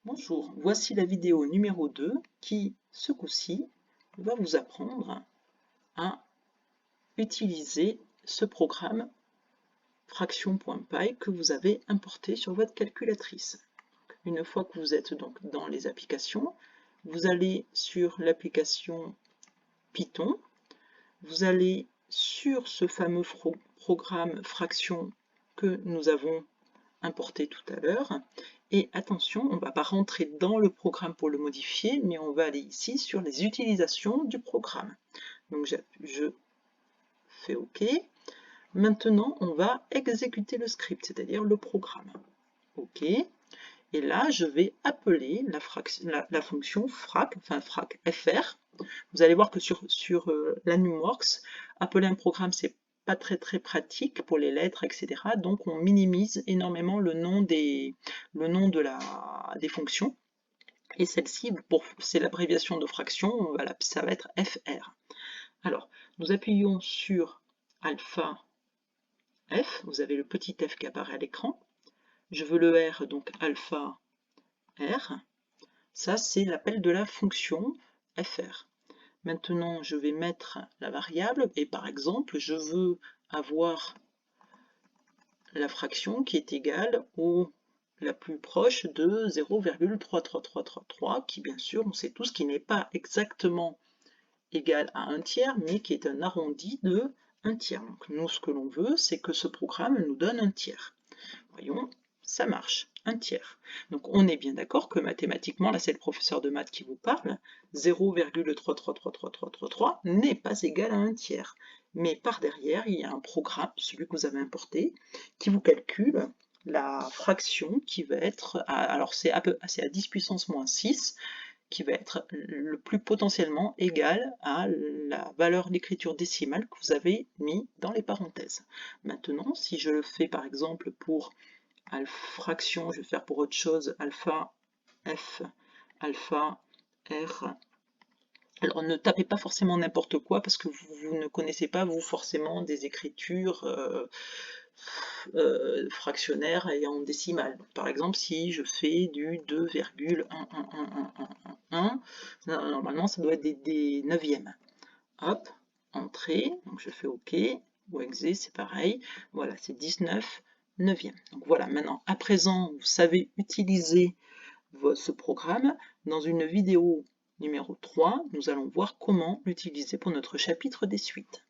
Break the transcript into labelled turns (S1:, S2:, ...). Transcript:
S1: Bonjour, voici la vidéo numéro 2 qui, ce coup-ci, va vous apprendre à utiliser ce programme fraction.py que vous avez importé sur votre calculatrice. Une fois que vous êtes donc dans les applications, vous allez sur l'application Python, vous allez sur ce fameux programme fraction que nous avons importé tout à l'heure. Et attention, on ne va pas rentrer dans le programme pour le modifier, mais on va aller ici sur les utilisations du programme. Donc je fais OK. Maintenant, on va exécuter le script, c'est-à-dire le programme. OK. Et là, je vais appeler la fonction frac, enfin frac fr. Vous allez voir que sur l'AnimWorks, appeler un programme, c'est pas très pratique pour les lettres, etc. Donc on minimise énormément le nom des fonctions. Et celle-ci, c'est l'abréviation de fraction, voilà, ça va être fr. Alors, nous appuyons sur alpha f, vous avez le petit f qui apparaît à l'écran. Je veux le r, donc alpha r. Ça, c'est l'appel de la fonction fr. Maintenant, je vais mettre la variable et par exemple, je veux avoir la fraction qui est égale au la plus proche de 0,33333, qui bien sûr, on sait tous qui n'est pas exactement égal à 1/3, mais qui est un arrondi de 1/3. Donc nous, ce que l'on veut, c'est que ce programme nous donne 1/3. Voyons, ça marche, 1/3. Donc on est bien d'accord que mathématiquement, là c'est le professeur de maths qui vous parle, 0,333333 n'est pas égal à 1/3. Mais par derrière, il y a un programme, celui que vous avez importé, qui vous calcule la fraction qui va être, alors c'est à 10 puissance moins 6, qui va être le plus potentiellement égal à la valeur d'écriture décimale que vous avez mis dans les parenthèses. Maintenant, si je le fais par exemple pour fraction, je vais faire pour autre chose, alpha f, alpha r. Alors ne tapez pas forcément n'importe quoi parce que vous ne connaissez pas vous forcément des écritures fractionnaires et en décimale. Par exemple, si je fais du 2,11111, normalement ça doit être des neuvièmes. Hop, entrée, donc je fais OK, ou exé, c'est pareil. Voilà, c'est 19 neuvièmes. Donc voilà, maintenant, à présent, vous savez utiliser ce programme. Dans une vidéo numéro 3, nous allons voir comment l'utiliser pour notre chapitre des suites.